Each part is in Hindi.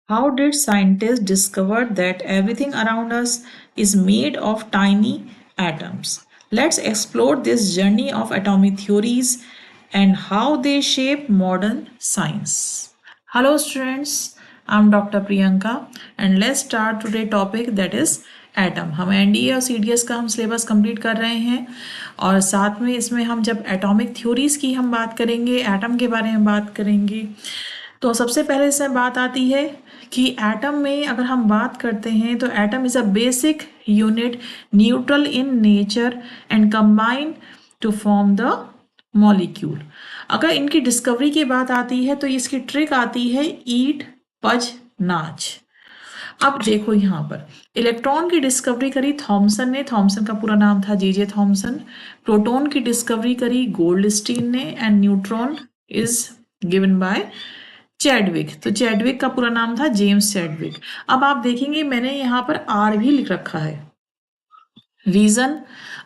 How did scientists discover that everything around us is made of tiny atoms? Let's explore this journey of atomic theories and how they shape modern science. Hello students, I'm Dr. Priyanka and let's start today's topic that is atom. हम एनडीए और सीडीएस का हम सिलेबस कंप्लीट कर रहे हैं और साथ में इसमें हम जब एटॉमिक थ्योरीज की हम बात करेंगे, एटम के बारे में बात करेंगे, तो सबसे पहले इसमें बात आती है कि एटम में अगर हम बात करते हैं तो atom is a basic unit, neutral in nature and combine to form the molecule. अगर इनकी डिस्कवरी की बात आती है तो इसकी ट्रिक आती है ईट पज नाच. अब देखो यहाँ पर इलेक्ट्रॉन की डिस्कवरी करी थॉमसन ने, थॉमसन का पूरा नाम था जे थॉमसन. प्रोटॉन की डिस्कवरी करी गोल्डस्टीन ने and neutron is given by Chadwick. तो चैडविक का पूरा नाम था जेम्स चैडविक. अब आप देखेंगे मैंने यहाँ पर आर भी लिख रखा है. रीजन,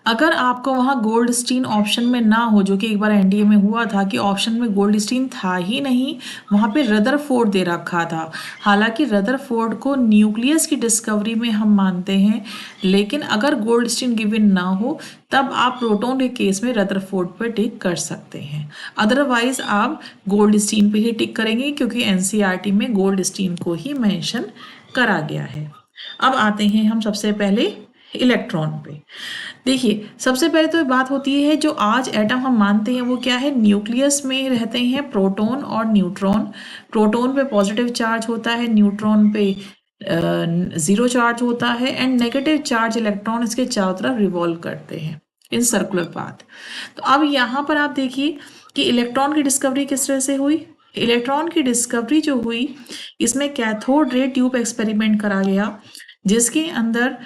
अगर आपको वहां गोल्डस्टीन ऑप्शन में ना हो, जो कि एक बार एनडीए में हुआ था कि ऑप्शन में गोल्डस्टीन था ही नहीं, वहां पे रदरफोर्ड दे रखा था. हालांकि रदरफोर्ड को न्यूक्लियस की डिस्कवरी में हम मानते हैं, लेकिन अगर गोल्डस्टीन गिवन ना हो तब आप प्रोटॉन के केस में रदरफोर्ड पे टिक कर सकते हैं. अदरवाइज आप गोल्डस्टीन पे ही टिक करेंगे क्योंकि एनसीईआरटी में गोल्डस्टीन को ही मेंशन करा गया है. अब आते हैं हम सबसे पहले इलेक्ट्रॉन पे. देखिए सबसे पहले तो बात होती है जो आज एटम हम मानते हैं वो क्या है, न्यूक्लियस में रहते हैं प्रोटॉन और न्यूट्रॉन. प्रोटॉन पे पॉजिटिव चार्ज होता है, न्यूट्रॉन पे जीरो चार्ज होता है एंड नेगेटिव चार्ज इलेक्ट्रॉन इसके चारों तरफ रिवॉल्व करते हैं इन सर्कुलर पाथ. तो अब यहाँ पर आप देखिए कि इलेक्ट्रॉन की डिस्कवरी किस तरह से हुई. इलेक्ट्रॉन की डिस्कवरी जो हुई इसमें कैथोड रे ट्यूब एक्सपेरिमेंट करा गया, जिसके अंदर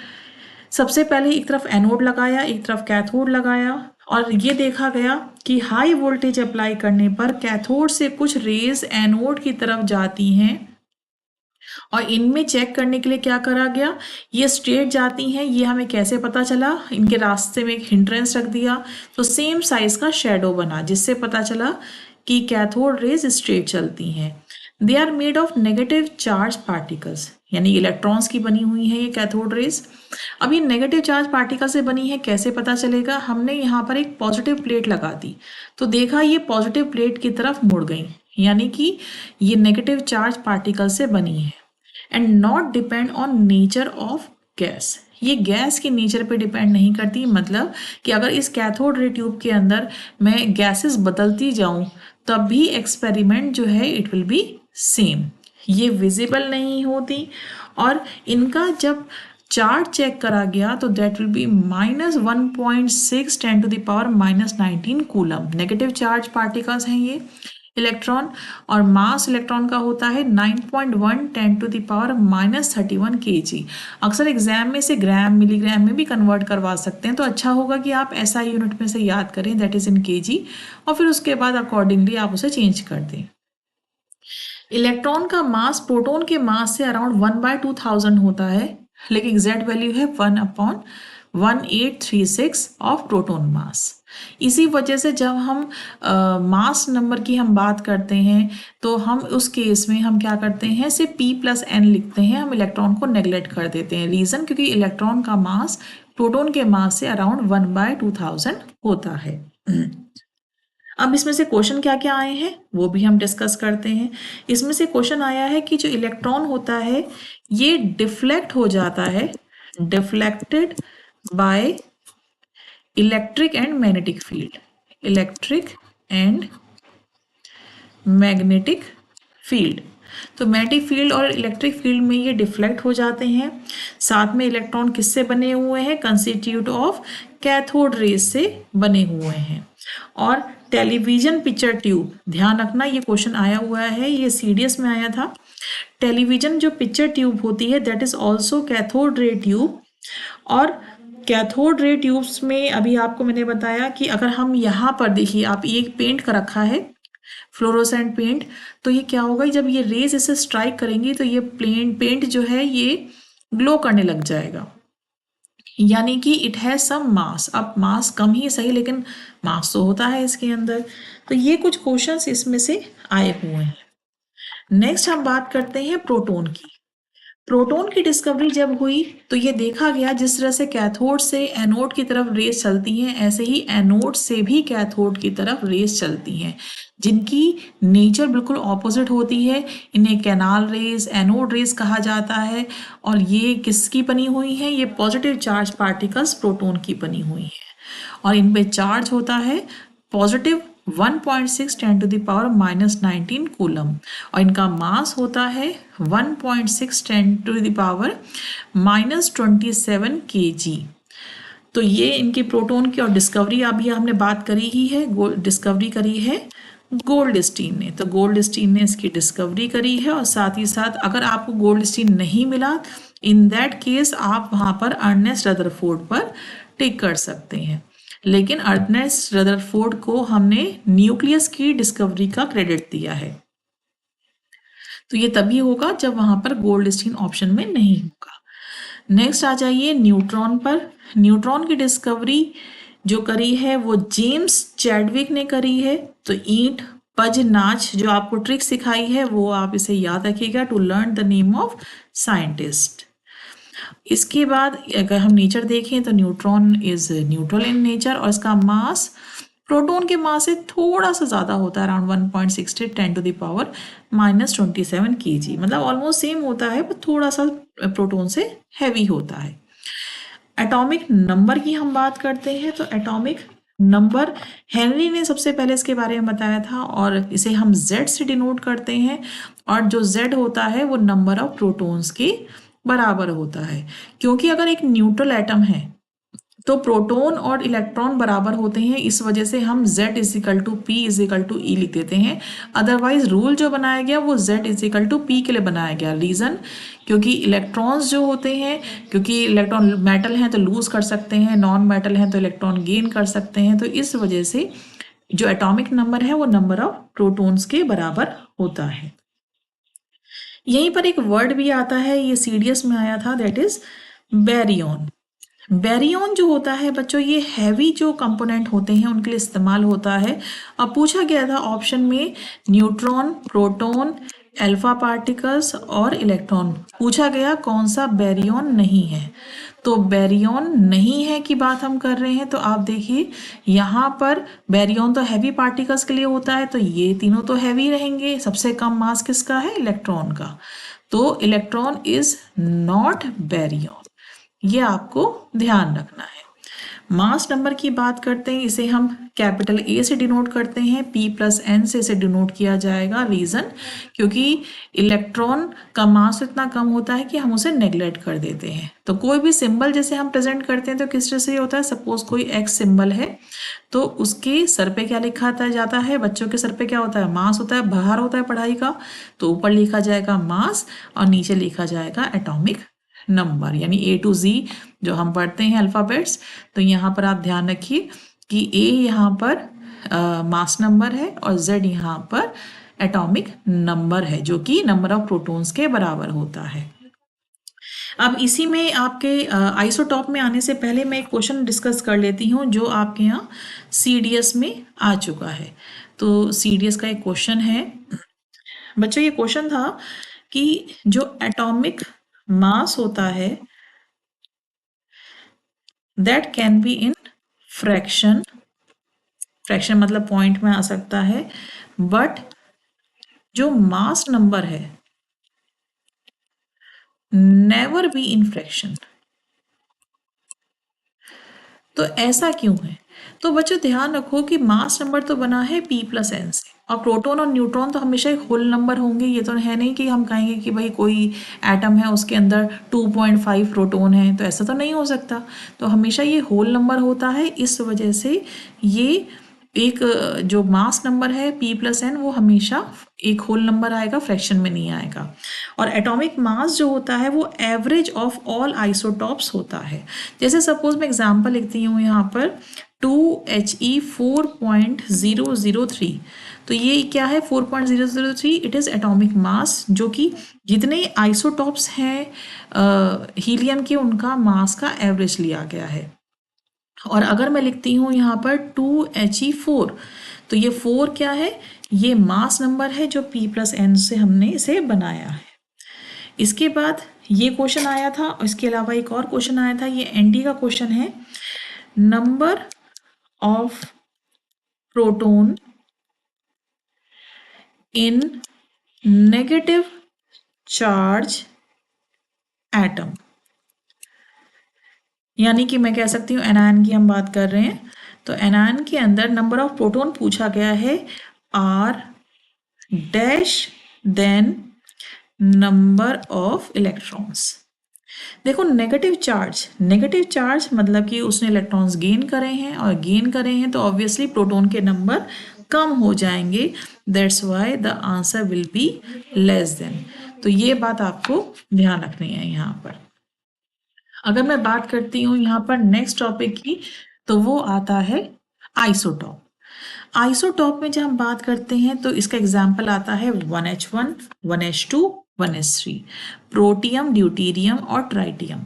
सबसे पहले एक तरफ एनोड लगाया, एक तरफ कैथोड लगाया और ये देखा गया कि हाई वोल्टेज अप्लाई करने पर कैथोड से कुछ रेज एनोड की तरफ जाती हैं और इनमें चेक करने के लिए क्या करा गया, ये स्ट्रेट जाती हैं. ये हमें कैसे पता चला, इनके रास्ते में एक हिंड्रेंस रख दिया तो सेम साइज का शेडो बना, जिससे पता चला कि कैथोड रेज स्ट्रेट चलती हैं. They are made of negative charge particles, यानी इलेक्ट्रॉन्स की बनी हुई है ये कैथोड रेज. अब ये नेगेटिव चार्ज पार्टिकल से बनी है, कैसे पता चलेगा, हमने यहाँ पर एक पॉजिटिव प्लेट लगा दी तो देखा ये पॉजिटिव प्लेट की तरफ मुड़ गई, यानी कि ये नेगेटिव चार्ज पार्टिकल से बनी है. And not depend on nature of gas, ये गैस के नेचर पे डिपेंड नहीं करती. मतलब कि अगर इस कैथोड रे ट्यूब के अंदर मैं गैसेस बदलती जाऊं तब भी एक्सपेरिमेंट जो है इट विल बी सेम. ये विजिबल नहीं होती और इनका जब चार्ज चेक करा गया तो that will be -1.6 10⁻⁻19 coulomb. Negative charge particles हैं ये इलेक्ट्रॉन और मास इलेक्ट्रॉन का होता है 9.1 10⁻⁻31 kg. अक्सर एग्जाम में से ग्राम मिलीग्राम में भी कन्वर्ट करवा सकते हैं, तो अच्छा होगा कि आप SI यूनिट में से याद करें, दैट इज इन kg, और फिर उसके बाद अकॉर्डिंगली आप उसे चेंज कर दें. इलेक्ट्रॉन का मास प्रोटॉन के मास से अराउंड 1/2000 होता है, लेकिन एग्जैक्ट वैल्यू है 1/1836 ऑफ प्रोटॉन मास. इसी वजह से जब हम मास नंबर की हम बात करते हैं तो हम उस केस में हम क्या करते हैं, सिर्फ P+N लिखते हैं, हम इलेक्ट्रॉन को नेग्लेक्ट कर देते हैं. रीजन, क्योंकि इलेक्ट्रॉन का मास प्रोटॉन के मास से अराउंड 1/2000 होता है. अब इसमें से क्वेश्चन क्या क्या आए हैं वो भी हम डिस्कस करते हैं. इसमें से क्वेश्चन आया है कि जो इलेक्ट्रॉन होता है ये डिफ्लेक्ट हो जाता है, deflected by electric and magnetic field, electric and magnetic field. तो मैग्नेटिक फील्ड और इलेक्ट्रिक फील्ड में ये डिफ्लेक्ट हो जाते हैं. साथ में इलेक्ट्रॉन किससे बने हुए हैं, कंस्टिट्यूट ऑफ कैथोड रेज से बने हुए हैं. और टेलीविजन पिक्चर ट्यूब, ध्यान रखना ये क्वेश्चन आया हुआ है, ये सीडीएस में आया था. टेलीविजन जो पिक्चर ट्यूब होती है that is also cathode ray tube. और कैथोड रे ट्यूब्स में अभी आपको मैंने बताया कि अगर हम यहाँ पर देखिए, आप ये पेंट कर रखा है फ्लोरोसेंट पेंट, तो ये क्या होगा, जब ये रेज इसे स्ट्राइक करेंगी तो ये पेंट जो है ये ग्लो करने लग जाएगा, यानी कि इट हैज सम मास. अब मास कम ही सही, लेकिन मास तो होता है इसके अंदर. तो ये कुछ क्वेश्चंस इसमें से आए हुए हैं. नेक्स्ट हम बात करते हैं प्रोटॉन की। प्रोटॉन की डिस्कवरी जब हुई तो ये देखा गया जिस तरह से कैथोड से एनोड की तरफ रेस चलती हैं, ऐसे ही एनोड से भी कैथोड की तरफ रेस चलती हैं, जिनकी नेचर बिल्कुल ऑपोजिट होती है। इन्हें कैनाल रेस, एनोड रेस कहा जाता है। और ये किसकी बनी हुई है? ये पॉजिटिव चार्ज पार्टिकल्स प्रोटॉन की बनी हुई है। और इन पे चार्ज होता है पॉजिटिव 1.6 10⁻⁻19 कूलम, और इनका मास होता है 1.6 10⁻⁻27 kg। तो ये इनकी प्रोटॉन की और डिस्कवरी अभी हमने बात करी ही है, डिस्कवरी करी है गोल्डस्टीन ने। तो गोल्डस्टीन ने इसकी डिस्कवरी करी है। और साथ ही साथ अगर आपको गोल्डस्टीन नहीं मिला, इन दैट केस आप वहाँ पर अर्नेस्ट रदरफोर्ड पर टिक कर सकते हैं। लेकिन अर्नेस्ट रदरफोर्ड को हमने न्यूक्लियस की डिस्कवरी का क्रेडिट दिया है। तो ये तभी होगा जब वहां पर गोल्डस्टीन ऑप्शन में नहीं होगा। नेक्स्ट आ जाइए न्यूट्रॉन पर। न्यूट्रॉन की डिस्कवरी जो करी है वो जेम्स चैडविक ने करी है। तो ईंट पज नाच जो आपको ट्रिक सिखाई है वो आप इसे याद रखिएगा, to learn the name of scientist. इसके बाद अगर हम नेचर देखें तो neutron is neutral in nature, और इसका मास प्रोटॉन के मास से थोड़ा सा ज़्यादा होता है, अराउंड 1.60 10⁻⁻27 kg। मतलब ऑलमोस्ट सेम होता है पर थोड़ा सा प्रोटॉन से हैवी होता है। एटॉमिक नंबर की हम बात करते हैं तो एटॉमिक नंबर हेनरी ने सबसे पहले इसके बारे में बताया था, और इसे हम Z से डिनोट करते हैं। और जो Z होता है वो नंबर ऑफ प्रोटॉन्स के बराबर होता है, क्योंकि अगर एक न्यूट्रल एटम है तो प्रोटॉन और इलेक्ट्रॉन बराबर होते हैं, इस वजह से हम Z = P = E लिख देते हैं। अदरवाइज रूल जो बनाया गया वो Z = P के लिए बनाया गया। रीज़न, क्योंकि इलेक्ट्रॉन्स जो होते हैं, क्योंकि इलेक्ट्रॉन मेटल हैं तो लूज कर सकते हैं, नॉन मेटल हैं तो इलेक्ट्रॉन गेन कर सकते हैं। तो इस वजह से जो एटॉमिक नंबर है वो नंबर ऑफ प्रोटॉन्स के बराबर होता है। यहीं पर एक वर्ड भी आता है, ये सीडीएस में आया था, दैट इज बैरियन। बैरियन जो होता है बच्चों, ये हैवी जो कंपोनेंट होते हैं उनके लिए इस्तेमाल होता है। अब पूछा गया था ऑप्शन में न्यूट्रॉन, प्रोटॉन, अल्फा पार्टिकल्स और इलेक्ट्रॉन, पूछा गया कौन सा बैरियन नहीं है। तो बैरियन नहीं है की बात हम कर रहे हैं, तो आप देखिए यहाँ पर बैरियन तो हैवी पार्टिकल्स के लिए होता है, तो ये तीनों तो हैवी रहेंगे। सबसे कम मास किसका है? इलेक्ट्रॉन का। तो इलेक्ट्रॉन इज नॉट बैरियन, ये आपको ध्यान रखना है। मास नंबर की बात करते हैं, इसे हम कैपिटल A से डिनोट करते हैं, P+N से इसे डिनोट किया जाएगा। रीजन, क्योंकि इलेक्ट्रॉन का मास इतना कम होता है कि हम उसे नेग्लेक्ट कर देते हैं। तो कोई भी सिंबल जैसे हम प्रेजेंट करते हैं तो किस तरह से होता है, सपोज कोई X सिंबल है तो उसके सर पे क्या लिखा जाता है? बच्चों के सर पे क्या होता है? मास होता है। भार होता है पढ़ाई का, तो ऊपर लिखा जाएगा मास और नीचे लिखा जाएगा एटॉमिक नंबर, यानी A to Z जो हम पढ़ते हैं अल्फ़ाबेट्स। तो यहाँ पर आप ध्यान रखिए कि A यहाँ पर मास नंबर है और Z यहाँ पर एटॉमिक नंबर है, जो कि नंबर ऑफ प्रोटॉन्स के बराबर होता है। अब इसी में आपके आइसोटॉप में आने से पहले मैं एक क्वेश्चन डिस्कस कर लेती हूँ जो आपके यहाँ CDS में आ चुका है। तो CDS का एक क्वेश्चन है बच्चों, ये क्वेश्चन था कि जो एटॉमिक मास होता है that can be in fraction, fraction मतलब पॉइंट में आ सकता है, बट जो मास नंबर है नेवर बी इन फ्रैक्शन। तो ऐसा क्यों है? तो बच्चों ध्यान रखो कि मास नंबर तो बना है P+N से, और प्रोटॉन और न्यूट्रॉन तो हमेशा एक होल नंबर होंगे। ये तो है नहीं कि हम कहेंगे कि भाई कोई एटम है उसके अंदर 2.5 प्रोटॉन है, तो ऐसा तो नहीं हो सकता। तो हमेशा ये होल नंबर होता है, इस वजह से ये एक जो मास नंबर है P+N वो हमेशा एक होल नंबर आएगा, फ्रैक्शन में नहीं आएगा। और एटॉमिक मास जो होता है वो एवरेज ऑफ ऑल आइसोटॉप्स होता है। जैसे सपोज मैं एग्जांपल लिखती हूँ यहाँ पर 2He4.003, तो ये क्या है? 4.003 इट इज़ एटॉमिक मास, जो कि जितने आइसोटॉप्स हैं हीलियम के उनका मास का एवरेज लिया गया है। और अगर मैं लिखती हूँ यहाँ पर 2He4, तो ये 4 क्या है, ये मास नंबर है जो p+n से हमने इसे बनाया है। इसके बाद ये क्वेश्चन आया था, और इसके अलावा एक और क्वेश्चन आया था, ये एनडी का क्वेश्चन है, number of proton in negative charge atom. यानी कि मैं कह सकती हूँ एनायन की हम बात कर रहे हैं, तो एनायन के अंदर नंबर ऑफ प्रोटोन पूछा गया है R dash then number of electrons. देखो नेगेटिव चार्ज मतलब कि उसने इलेक्ट्रॉन्स गेन करे हैं, और गेन करे हैं तो ऑब्वियसली प्रोटोन के नंबर कम हो जाएंगे, that's why the answer will be less than. तो ये बात आपको ध्यान रखनी है यहाँ पर। अगर मैं बात करती हूँ यहाँ पर नेक्स्ट टॉपिक की, तो वो आता है आइसोटॉप। आइसोटॉप में जब हम बात करते हैं तो इसका एग्जाम्पल आता है 1H1, 1H2, 1H3, protium, deuterium और ट्राइटियम।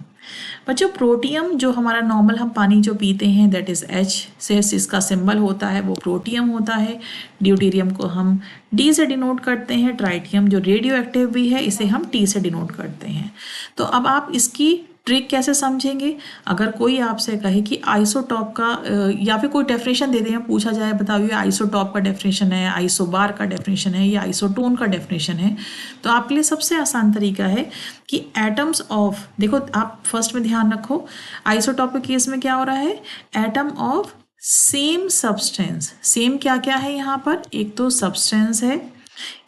बच्चों प्रोटियम जो हमारा नॉर्मल हम पानी जो पीते हैं दैट इज H से इसका सिंबल होता है, वो प्रोटियम होता है। ड्यूटीरियम को हम D से डिनोट करते हैं। ट्राइटियम जो रेडियो एक्टिव भी है इसे हम T से डिनोट करते हैं। तो अब आप इसकी ट्रिक कैसे समझेंगे, अगर कोई आपसे कहे कि आइसोटॉप का या फिर कोई डेफिनेशन दे दें, पूछा जाए बताओ ये आइसोटॉप का डेफिनेशन है, आइसोबार का डेफिनेशन है या आइसोटोन का डेफिनेशन है, तो आपके लिए सबसे आसान तरीका है कि एटम्स ऑफ, देखो आप फर्स्ट में ध्यान रखो आइसोटॉप के केस में क्या हो रहा है, atom of same substance. Same क्या क्या है यहाँ पर, एक तो सब्सटेंस है,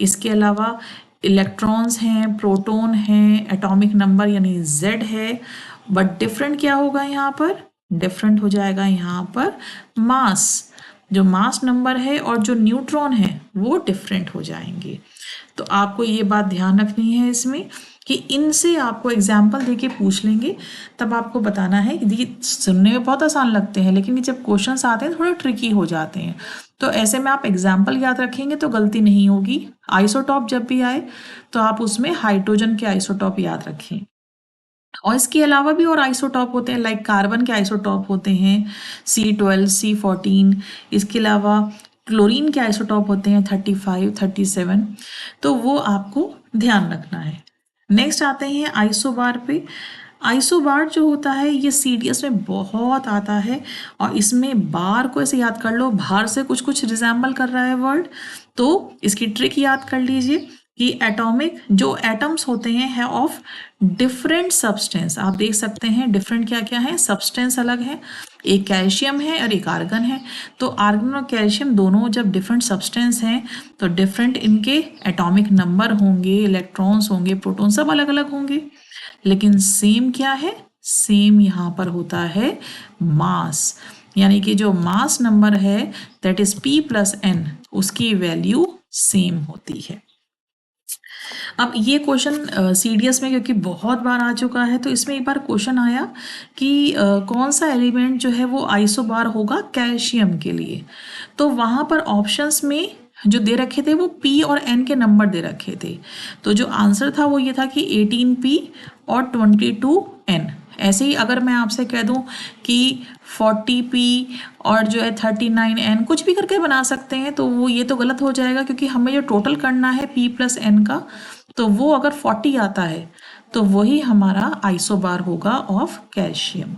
इसके अलावा इलेक्ट्रॉन्स हैं, प्रोटॉन हैं, एटॉमिक नंबर यानी Z है, बट डिफरेंट क्या होगा यहाँ पर, डिफरेंट हो जाएगा यहाँ पर मास, जो मास नंबर है और जो न्यूट्रॉन है वो डिफरेंट हो जाएंगे। तो आपको ये बात ध्यान रखनी है इसमें कि इनसे आपको एग्जाम्पल देके पूछ लेंगे, तब आपको बताना है कि सुनने में बहुत आसान लगते हैं लेकिन जब क्वेश्चंस आते हैं थोड़े ट्रिकी हो जाते हैं। तो ऐसे में आप एग्जाम्पल याद रखेंगे तो गलती नहीं होगी। आइसोटॉप जब भी आए तो आप उसमें हाइड्रोजन के आइसोटॉप याद रखें। और इसके अलावा भी और आइसोटॉप होते हैं, लाइक कार्बन के आइसोटॉप होते हैं C12, C14। इसके अलावा क्लोरीन के आइसोटॉप होते हैं 35, 37। तो वो आपको ध्यान रखना है। नेक्स्ट आते हैं आइसोबार पे। आइसोबार जो होता है ये CDS में बहुत आता है, और इसमें बार को ऐसे याद कर लो, बाहर से कुछ कुछ रिजेंबल कर रहा है वर्ड, तो इसकी ट्रिक याद कर लीजिए कि एटॉमिक जो एटम्स होते हैं है ऑफ डिफरेंट सब्सटेंस। आप देख सकते हैं डिफरेंट क्या क्या है, सब्सटेंस अलग है, एक कैल्शियम है और एक आर्गन है। तो आर्गन और कैल्शियम दोनों जब डिफरेंट सब्सटेंस हैं तो डिफरेंट इनके एटॉमिक नंबर होंगे, इलेक्ट्रॉन्स होंगे, प्रोटॉन सब अलग अलग होंगे, लेकिन सेम क्या है, सेम यहाँ पर होता है मास। यानी कि जो मास नंबर है दैट इज P+n, उसकी वैल्यू सेम होती है। अब ये क्वेश्चन CDS में क्योंकि बहुत बार आ चुका है, तो इसमें एक बार क्वेश्चन आया कि कौन सा एलिमेंट जो है वो आइसोबार होगा कैल्शियम के लिए। तो वहाँ पर ऑप्शंस में जो दे रखे थे वो P और N के नंबर दे रखे थे। तो जो आंसर था वो ये था कि 18P और 22N। ऐसे ही अगर मैं आपसे कह दूं कि 40P और जो है 39N, कुछ भी करके बना सकते हैं, तो वो ये तो गलत हो जाएगा क्योंकि हमें जो टोटल करना है P+N का, तो वो अगर 40 आता है तो वही हमारा आइसोबार होगा of calcium.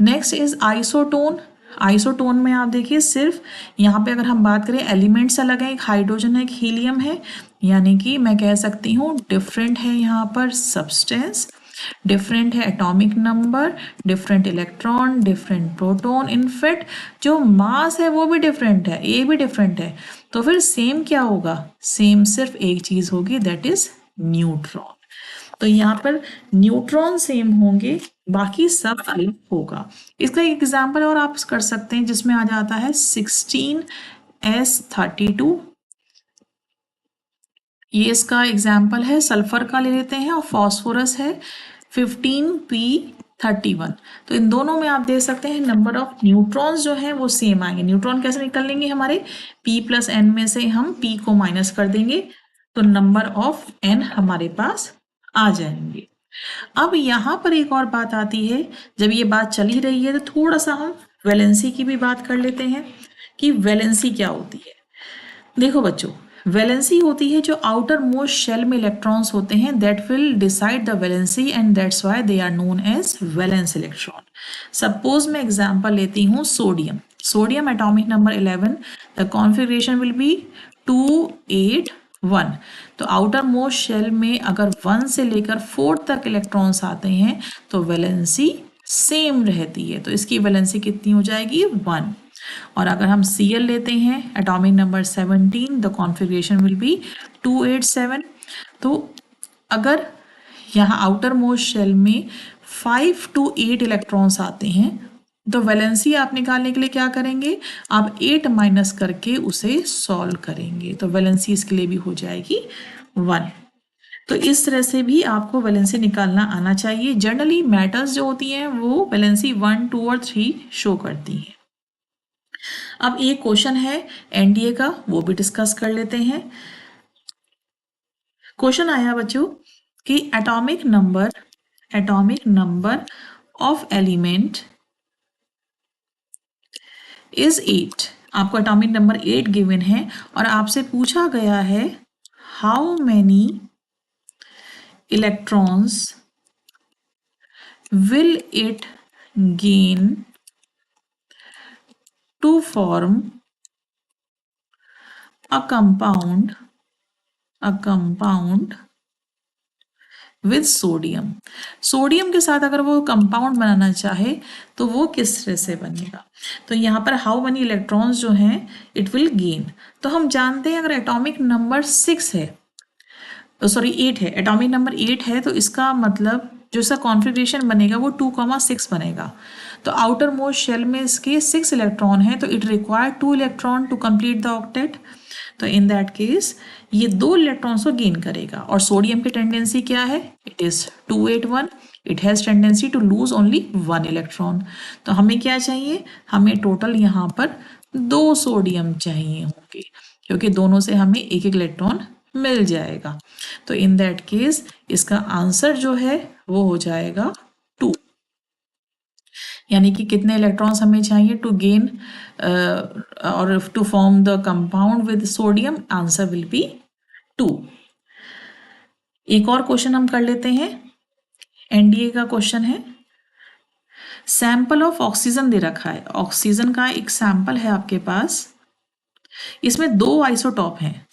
Next is isotone. Isotone में आप देखिए सिर्फ यहाँ पे अगर हम बात करें एलिमेंट्स अलग है, एक हाइड्रोजन है, एक हीलियम है, यानी कि मैं कह सकती हूँ डिफरेंट है यहाँ पर सब्सटेंस, डिफरेंट है atomic number, different electron, different proton, in fact जो मास है वो भी डिफरेंट है, ए भी डिफरेंट है। तो फिर सेम क्या होगा, सेम सिर्फ एक चीज होगी दैट इज न्यूट्रॉन। तो यहाँ पर न्यूट्रॉन सेम होंगे, बाकी सब अलग होगा। इसका एक एग्जाम्पल और आप कर सकते हैं जिसमें आ जाता है 16s32। ये इसका एग्जाम्पल है, सल्फर का ले लेते हैं, और फॉस्फोरस है 15p31। तो इन दोनों में आप देख सकते हैं नंबर ऑफ न्यूट्रॉन्स जो हैं वो सेम आएंगे। न्यूट्रॉन कैसे निकल लेंगे, हमारे P+N में से हम P को माइनस कर देंगे तो नंबर ऑफ N हमारे पास आ जाएंगे। अब यहाँ पर एक और बात आती है, जब ये बात चली रही है तो थोड़ा सा हम वैलेंसी की भी बात कर लेते हैं कि वैलेंसी क्या होती है। देखो बच्चों, वैलेंसी होती है जो आउटर मोस्ट शेल में इलेक्ट्रॉन्स होते हैं, that will decide the valency and that's why they are known as valence electron. Suppose मैं एग्जांपल लेती हूँ sodium. Sodium atomic number 11, the configuration will be 281। तो आउटर मोस्ट शेल में अगर 1 से लेकर 4 तक इलेक्ट्रॉन्स आते हैं तो वैलेंसी सेम रहती है, तो इसकी वैलेंसी कितनी हो जाएगी? 1। और अगर हम Cl लेते हैं atomic number 17, the configuration will B 287। तो अगर यहाँ आउटर मोस्ट शेल में 5 to 8 इलेक्ट्रॉन्स आते हैं तो वैलेंसी आप निकालने के लिए क्या करेंगे? आप 8 माइनस करके उसे सॉल्व करेंगे, तो वैलेंसी इसके लिए भी हो जाएगी 1। तो इस तरह से भी आपको वैलेंसी निकालना आना चाहिए। जनरली मैटर्स जो होती हैं वो वैलेंसी 1, 2 और 3 शो करती हैं। अब एक क्वेश्चन है एनडीए का, वो भी डिस्कस कर लेते हैं। क्वेश्चन आया बच्चों कि atomic number of element is 8। आपको एटॉमिक नंबर 8 गिवन है और आपसे पूछा गया है how many electrons will it gain to form a compound with sodium। Sodium के साथ अगर वो कंपाउंड बनाना चाहे तो वो किस तरह से बनेगा? तो यहाँ पर हाउ मेनी इलेक्ट्रॉन्स जो हैं इट विल गेन, तो हम जानते हैं अगर एटॉमिक नंबर 6 है, सॉरी 8 है, एटॉमिक नंबर 8 है, तो इसका मतलब जो इसका कॉन्फ़िगरेशन बनेगा वो 2,6 बनेगा। तो आउटर मोस्ट शेल में इसके 6 इलेक्ट्रॉन है, तो it require 2 electron to complete the octet. तो इन दैट केस ये 2 इलेक्ट्रॉन्स को गेन करेगा। और सोडियम की टेंडेंसी क्या है? It is 281। It has tendency to lose only 1 electron. तो हमें क्या चाहिए? हमें टोटल यहाँ पर 2 सोडियम चाहिए होंगे, क्योंकि दोनों से हमें एक एक इलेक्ट्रॉन मिल जाएगा। तो इन दैट केस इसका आंसर जो है वो हो जाएगा 2। यानी कि कितने इलेक्ट्रॉन्स हमें चाहिए टू गेन और to form the compound with sodium? Answer will be 2। एक और क्वेश्चन हम कर लेते हैं, एनडीए का क्वेश्चन है। सैंपल ऑफ ऑक्सीजन दे रखा है, ऑक्सीजन का एक सैंपल है आपके पास। इसमें 2 आइसोटॉप हैं,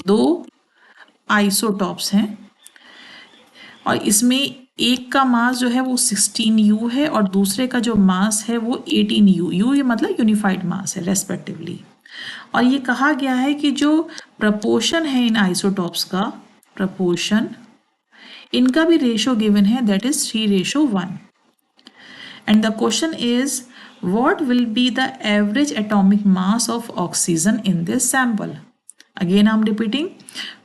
2 आइसोटॉप्स हैं और इसमें एक का मास जो है वो 16U है और दूसरे का जो मास है वो 18U। यू ये मतलब यूनिफाइड मास है रेस्पेक्टिवली। और ये कहा गया है कि जो प्रपोर्शन है इन आइसोटॉप्स का, प्रपोर्शन इनका भी रेशो गिवन है, that is 3:1। And the question is what will be the average atomic mass of oxygen in this sample? Again I'm repeating,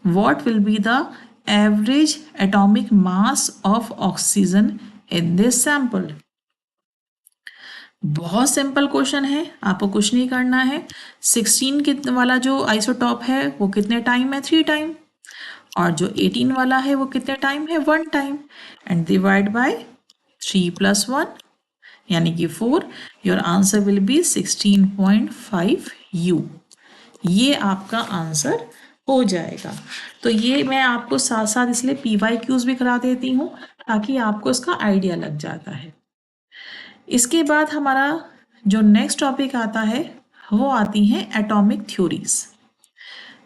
what will be the average atomic mass of oxygen in this sample? बहुत सिंपल क्वेश्चन है, आपको कुछ नहीं करना है। 16 वाला जो आइसोटॉप है वो कितने टाइम है? 3 टाइम। और जो 18 वाला है वो कितने टाइम है? 1 टाइम। एंड डिवाइड बाय 3 + 1 यानी कि 4। Your answer will B 16.5U। ये आपका आंसर हो जाएगा। तो ये मैं आपको साथ साथ इसलिए PYQs भी करा देती हूँ ताकि आपको इसका आइडिया लग जाता है। इसके बाद हमारा जो नेक्स्ट टॉपिक आता है वो आती हैं एटॉमिक थ्योरीज।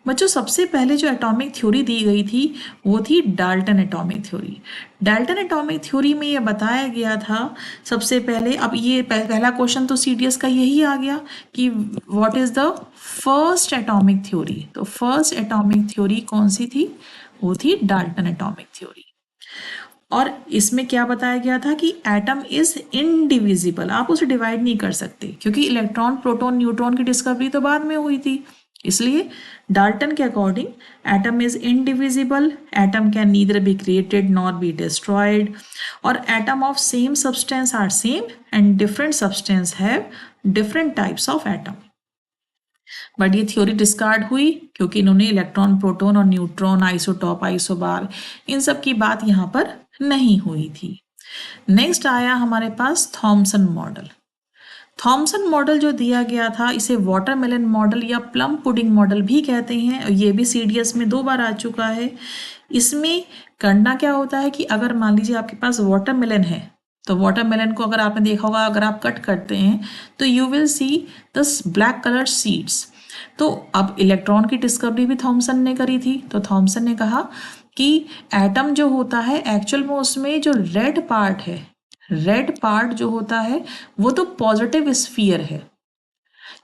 बच्चों सबसे पहले जो एटॉमिक थ्योरी दी गई थी वो थी Dalton atomic theory. Dalton atomic theory में ये बताया गया था सबसे पहले, अब ये पहला क्वेश्चन तो CDS का यही आ गया कि what is the first atomic theory. तो फर्स्ट एटॉमिक थ्योरी कौन सी थी? वो थी डाल्टन एटॉमिक थ्योरी। और इसमें क्या बताया गया था कि एटम इज इनडिविजिबल, आप उसे डिवाइड नहीं कर सकते, क्योंकि इलेक्ट्रॉन प्रोटॉन न्यूट्रॉन की डिस्कवरी तो बाद में हुई थी। इसलिए डाल्टन के according atom is indivisible, atom can neither be created nor be destroyed, और atom of same substance are same and different substance have different types of atom. But ये थ्योरी डिस्कार्ड हुई क्योंकि इन्होंने इलेक्ट्रॉन प्रोटॉन और न्यूट्रॉन, आइसोटॉप, आइसोबार, इन सब की बात यहाँ पर नहीं हुई थी। नेक्स्ट आया हमारे पास थॉमसन मॉडल। थॉमसन मॉडल जो दिया गया था इसे वाटरमेलन मॉडल या प्लम पुडिंग मॉडल भी कहते हैं, और ये भी सीडीएस में 2 बार आ चुका है। इसमें करना क्या होता है कि अगर मान लीजिए आपके पास वाटरमेलन है, तो वाटरमेलन को अगर आपने देखा होगा, अगर आप कट करते हैं तो you will see this black colour seeds. तो अब इलेक्ट्रॉन की डिस्कवरी भी थॉमसन ने करी थी, तो थॉमसन ने कहा कि एटम जो होता है एक्चुअल में उसमें जो रेड पार्ट है, रेड पार्ट जो होता है वो तो पॉजिटिव स्फीयर है,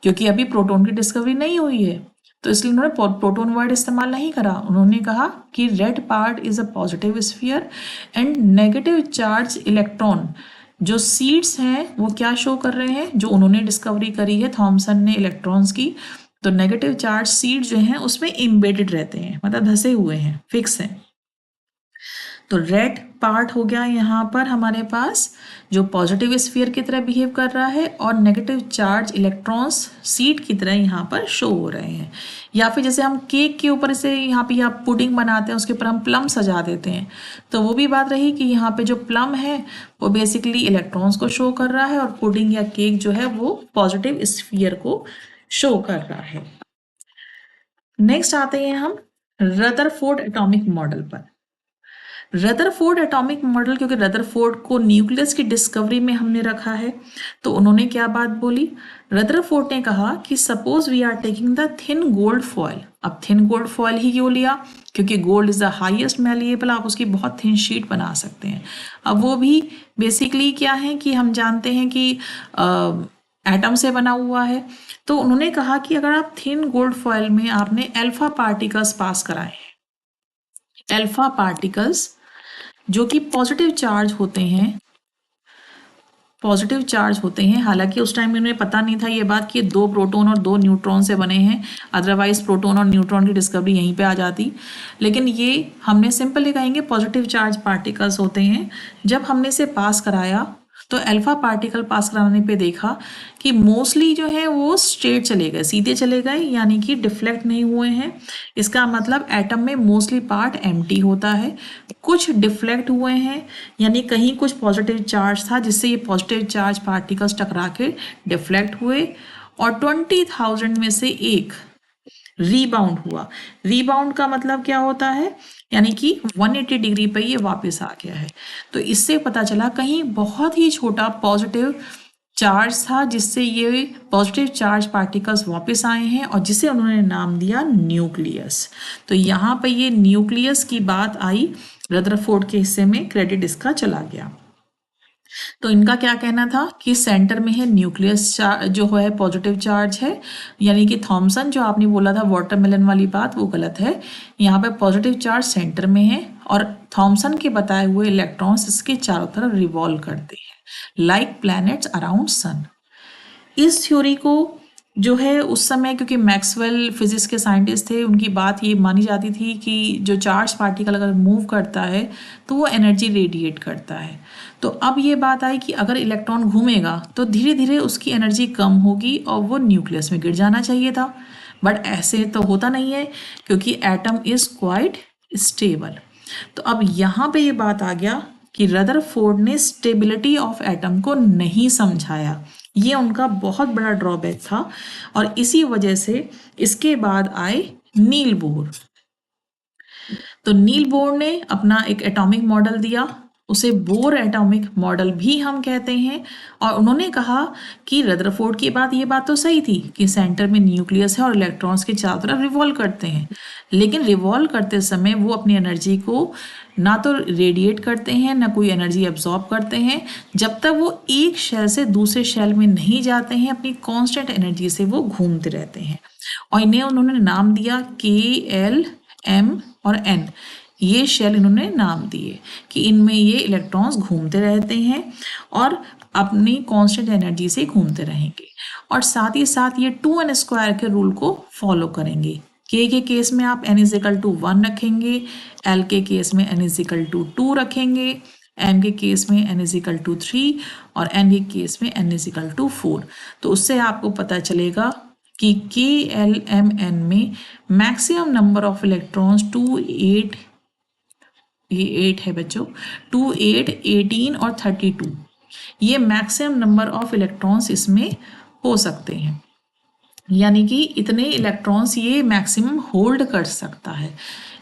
क्योंकि अभी प्रोटॉन की डिस्कवरी नहीं हुई है, तो इसलिए उन्होंने प्रोटॉन वर्ड इस्तेमाल नहीं करा। उन्होंने कहा कि red part is a positive sphere and negative charge electron जो सीड्स हैं वो क्या शो कर रहे हैं, जो उन्होंने डिस्कवरी करी है थॉमसन ने इलेक्ट्रॉन्स की, तो नेगेटिव चार्ज सीड जो हैं उसमें एम्बेडेड रहते हैं, मतलब धसे हुए हैं, फिक्स हैं। तो रेड पार्ट हो गया यहाँ पर हमारे पास जो पॉजिटिव स्फीयर की तरह बिहेव कर रहा है, और नेगेटिव चार्ज इलेक्ट्रॉन्स सीड की तरह यहाँ पर शो हो रहे हैं। या फिर जैसे हम केक के ऊपर से यहाँ पे या पुडिंग बनाते हैं उसके ऊपर हम प्लम सजा देते हैं, तो वो भी बात रही कि यहाँ पे जो प्लम है वो बेसिकली इलेक्ट्रॉन्स को शो कर रहा है, और पुडिंग या केक जो है वो पॉजिटिव स्फीयर को शो कर रहा है। नेक्स्ट आते हैं हम रदरफोर्ड एटॉमिक मॉडल पर। रदरफोर्ड एटॉमिक मॉडल, क्योंकि रदरफोर्ड को न्यूक्लियस की डिस्कवरी में हमने रखा है, तो उन्होंने क्या बात बोली, रदरफोर्ड ने कहा कि suppose we are taking the thin gold foil. अब थिन गोल्ड फॉयल ही क्यों लिया, क्योंकि gold is the highest malleable, आप उसकी बहुत थिन शीट बना सकते हैं। अब वो भी बेसिकली क्या है कि हम जानते हैं कि एटम से बना हुआ है, तो उन्होंने कहा कि अगर आप थिन गोल्ड फॉयल में आपने अल्फा पार्टिकल्स पास कराए हैं, अल्फा पार्टिकल्स जो कि पॉजिटिव चार्ज होते हैं, पॉजिटिव चार्ज होते हैं। हालांकि उस टाइम में उन्हें पता नहीं था ये बात कि 2 प्रोटॉन और 2 न्यूट्रॉन से बने हैं, अदरवाइज प्रोटॉन और न्यूट्रॉन की डिस्कवरी यहीं पे आ जाती। लेकिन ये हमने सिंपली कहेंगे पॉजिटिव चार्ज पार्टिकल्स होते हैं। जब हमने इसे पास कराया तो अल्फा पार्टिकल पास कराने पे देखा कि मोस्टली जो है वो स्ट्रेट चले गए, सीधे चले गए, यानी कि डिफ्लेक्ट नहीं हुए हैं। इसका मतलब एटम में मोस्टली पार्ट एम्प्टी होता है, कुछ डिफ्लेक्ट हुए हैं, यानी कहीं कुछ पॉजिटिव चार्ज था जिससे ये पॉजिटिव चार्ज पार्टिकल्स टकरा के डिफ्लेक्ट हुए, और 20,000 में से एक रीबाउंड हुआ। रीबाउंड का मतलब क्या होता है, यानी कि 180 डिग्री पे ये वापस आ गया है। तो इससे पता चला कहीं बहुत ही छोटा पॉजिटिव चार्ज था जिससे ये पॉजिटिव चार्ज पार्टिकल्स वापस आए हैं, और जिसे उन्होंने नाम दिया न्यूक्लियस। तो यहाँ पे ये न्यूक्लियस की बात आई, रदरफोर्ड के हिस्से में क्रेडिट इसका चला गया। तो इनका क्या कहना था कि सेंटर में है न्यूक्लियस जो है पॉजिटिव चार्ज है, यानी कि थॉमसन जो आपने बोला था वाटरमेलन वाली बात वो गलत है। यहाँ पे पॉजिटिव चार्ज सेंटर में है, और थॉमसन के बताए हुए इलेक्ट्रॉन्स इसके चारों तरफ रिवॉल्व करते हैं लाइक प्लैनेट्स अराउंड सन। इस थ्योरी को जो है उस समय, क्योंकि मैक्सवेल फिजिक्स के साइंटिस्ट थे, उनकी बात ये मानी जाती थी कि जो चार्ज पार्टिकल अगर मूव करता है तो वो एनर्जी रेडिएट करता है। तो अब ये बात आई कि अगर इलेक्ट्रॉन घूमेगा तो धीरे धीरे उसकी एनर्जी कम होगी और वो न्यूक्लियस में गिर जाना चाहिए था, बट ऐसे तो होता नहीं है क्योंकि एटम इज क्वाइट स्टेबल। तो अब यहाँ पे ये बात आ गया कि रदरफोर्ड ने स्टेबिलिटी ऑफ एटम को नहीं समझाया, ये उनका बहुत बड़ा ड्रॉबैक था, और इसी वजह से इसके बाद आए नील बोर। तो नील बोर ने अपना एक एटॉमिक मॉडल दिया, उसे बोर एटॉमिक मॉडल भी हम कहते हैं, और उन्होंने कहा कि रदरफोर्ड की ये बात तो सही थी कि सेंटर में न्यूक्लियस है और इलेक्ट्रॉन्स के चारों तरफ रिवॉल्व करते हैं, लेकिन रिवॉल्व करते समय वो अपनी एनर्जी को ना तो रेडिएट करते हैं ना कोई एनर्जी एब्जॉर्ब करते हैं, जब तक वो एक शेल से दूसरे शेल में नहीं जाते हैं अपनी कांस्टेंट एनर्जी से वो घूमते रहते हैं। और इन्हें उन्होंने नाम दिया K, L, M और N, ये शेल इन्होंने नाम दिए कि इनमें ये इलेक्ट्रॉन्स घूमते रहते हैं और अपनी कांस्टेंट एनर्जी से घूमते रहेंगे, और साथ ही साथ ये 2n² के रूल को फॉलो करेंगे। K के केस में आप n = 1 रखेंगे, L के केस में n = 2 रखेंगे, M के केस में n = 3 और N के केस में n = 4। तो उससे आपको पता चलेगा कि K, L, M, N में मैक्सिमम नंबर ऑफ इलेक्ट्रॉन्स 2, 8 है बच्चों, 2, 8, 18 और 32, ये मैक्सिमम नंबर ऑफ इलेक्ट्रॉन्स इसमें हो सकते हैं, यानी कि इतने इलेक्ट्रॉन्स ये मैक्सिमम होल्ड कर सकता है,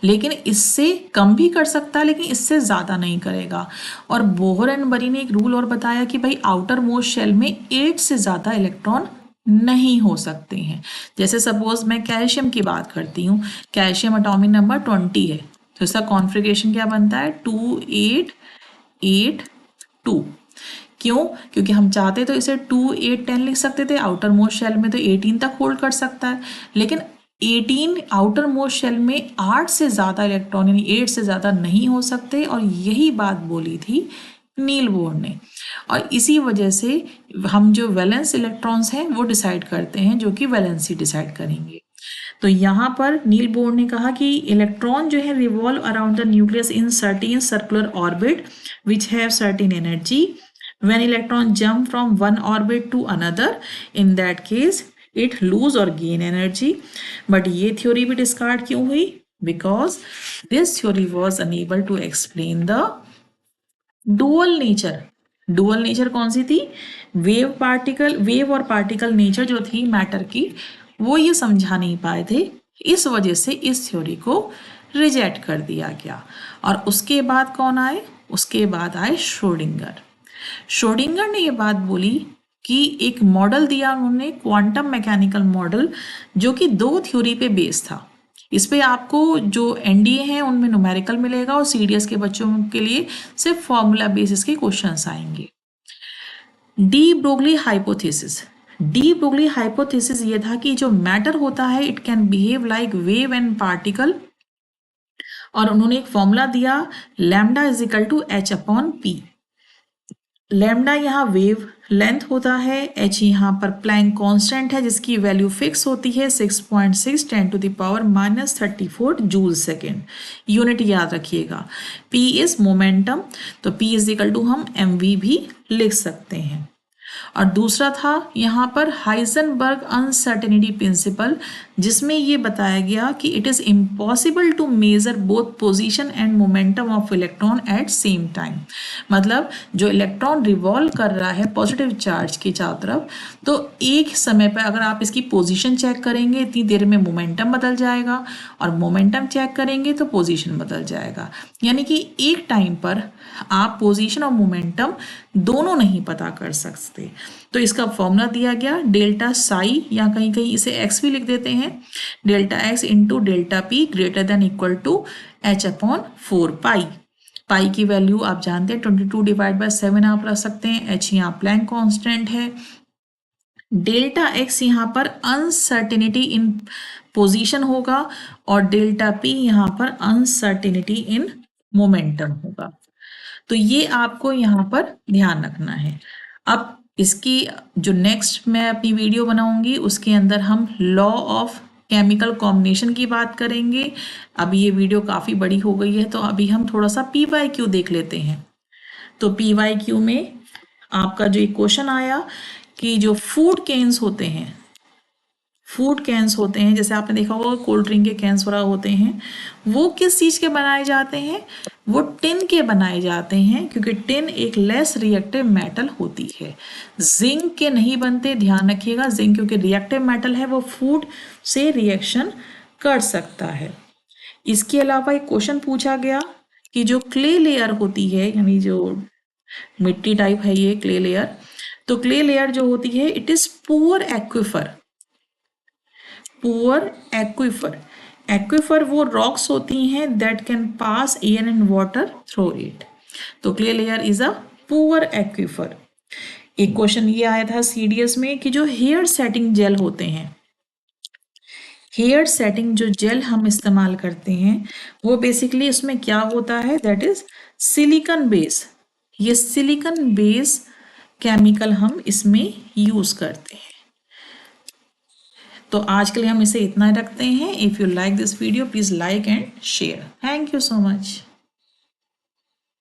लेकिन इससे कम भी कर सकता है, लेकिन इससे ज़्यादा नहीं करेगा। और बोहर एंड बरी ने एक रूल और बताया कि भाई आउटर मोस्ट शेल में 8 से ज़्यादा इलेक्ट्रॉन नहीं हो सकते हैं। जैसे सपोज मैं कैल्शियम की बात करती हूँ, कैल्शियम एटॉमिक नंबर 20 है, तो इसका कॉन्फ़िगरेशन क्या बनता है 2882। क्यों? क्योंकि हम चाहते तो इसे 2 8 10 लिख सकते थे, आउटर मोस्ट शेल में तो 18 तक होल्ड कर सकता है, लेकिन 18 आउटर मोस्ट शेल में 8 से ज़्यादा इलेक्ट्रॉन यानी 8 से ज़्यादा नहीं हो सकते, और यही बात बोली थी नील बोर ने। और इसी वजह से हम जो वैलेंस इलेक्ट्रॉन्स हैं वो डिसाइड करते हैं, जो कि वैलेंसी डिसाइड करेंगे। तो यहाँ पर नील बोर ने कहा कि इलेक्ट्रॉन जो है revolve around the nucleus in certain circular orbit which have certain energy. When electron jump from one orbit to another, in that case it lose or gain energy. But ये theory भी discard क्यों हुई? Because this theory was unable to explain the dual nature. Dual nature कौन सी थी? वेव और पार्टिकल नेचर जो थी मैटर की, वो ये समझा नहीं पाए थे, इस वजह से इस थ्योरी को रिजेक्ट कर दिया गया। और उसके बाद कौन आए? उसके बाद आए श्रोडिंगर। श्रोडिंगर ने ये बात बोली कि एक मॉडल दिया उन्होंने, क्वांटम मैकेनिकल मॉडल, जो कि 2 थ्योरी पे बेस था। इस पे आपको जो एनडीए हैं उनमें न्यूमेरिकल मिलेगा, और सीडीएस के बच्चों के लिए सिर्फ फॉर्मूला बेसिस के क्वेश्चंस आएंगे। De Broglie hypothesis. De Broglie hypothesis ये था कि जो मैटर होता है it can behave like wave and particle, और उन्होंने एक फॉर्मूला दिया lambda is equal to h upon p. Lambda यहाँ वेव लेंथ होता है, एच यहाँ पर प्लैंक कांस्टेंट है जिसकी वैल्यू फिक्स होती है 6.6 10⁻34 जूल सेकेंड। यूनिट याद रखिएगा। पी इज मोमेंटम, तो पी इज इक्वल टू हम mv भी लिख सकते हैं। और दूसरा था यहाँ पर हाइजेनबर्ग अनसर्टेनिटी प्रिंसिपल, जिसमें ये बताया गया कि it is impossible to measure both position and momentum of electron at same time. मतलब जो इलेक्ट्रॉन रिवॉल्व कर रहा है पॉजिटिव चार्ज के चारों तरफ, तो एक समय पर अगर आप इसकी पोजीशन चेक करेंगे इतनी देर में मोमेंटम बदल जाएगा, और मोमेंटम चेक करेंगे तो पोजीशन बदल जाएगा। यानी कि एक टाइम पर आप पोजीशन और मोमेंटम दोनों नहीं पता कर सकते। तो इसका फॉर्मूला दिया गया डेल्टा साई, या कहीं कहीं इसे एक्स भी लिख देते हैं, delta x into delta p greater than equal to h upon 4 pi. Pi की वैल्यू आप जानते हैं 22/7 आप रख सकते हैं। एच यहाँ प्लैंक कांस्टेंट है। डेल्टा एक्स यहाँ पर अनसर्टेनिटी इन पोजीशन होगा, और डेल्टा पी यहाँ पर अनसर्टेनिटी इन मोमेंटम होगा। तो ये आपको यहाँ पर ध्यान रखना है। अब इसकी जो नेक्स्ट मैं अपनी वीडियो बनाऊंगी उसके अंदर हम लॉ ऑफ केमिकल कॉम्बिनेशन की बात करेंगे। अब ये वीडियो काफ़ी बड़ी हो गई है, तो अभी हम थोड़ा सा PYQ देख लेते हैं। तो PYQ में आपका जो एक क्वेश्चन आया कि जो फूड कैंस होते हैं, जैसे आपने देखा होगा कोल्ड ड्रिंक के कैंस वगैरह होते हैं, वो किस चीज़ के बनाए जाते हैं? वो टिन के बनाए जाते हैं, क्योंकि टिन एक लेस रिएक्टिव मेटल होती है। जिंक के नहीं बनते, ध्यान रखिएगा। जिंक क्योंकि रिएक्टिव मेटल है, वो फूड से रिएक्शन कर सकता है। इसके अलावा एक क्वेश्चन पूछा गया कि जो क्ले लेयर होती है, यानी जो मिट्टी टाइप है ये क्ले लेयर, तो क्ले लेयर जो होती है इट इज पुअर एक्विफर वो रॉक्स होती हैं that can pass air and water through it. तो clay layer is a poor aquifer. एक क्वेश्चन ये आया था सीडीएस में कि जो हेयर सेटिंग जेल होते हैं, हेयर सेटिंग जो जेल हम इस्तेमाल करते हैं, वो बेसिकली इसमें क्या होता है, दैट इज सिलिकॉन बेस। ये सिलिकॉन बेस केमिकल हम इसमें यूज करते हैं। तो आज के लिए हम इसे इतना रखते हैं। If you like this video please like and share. Thank you so much.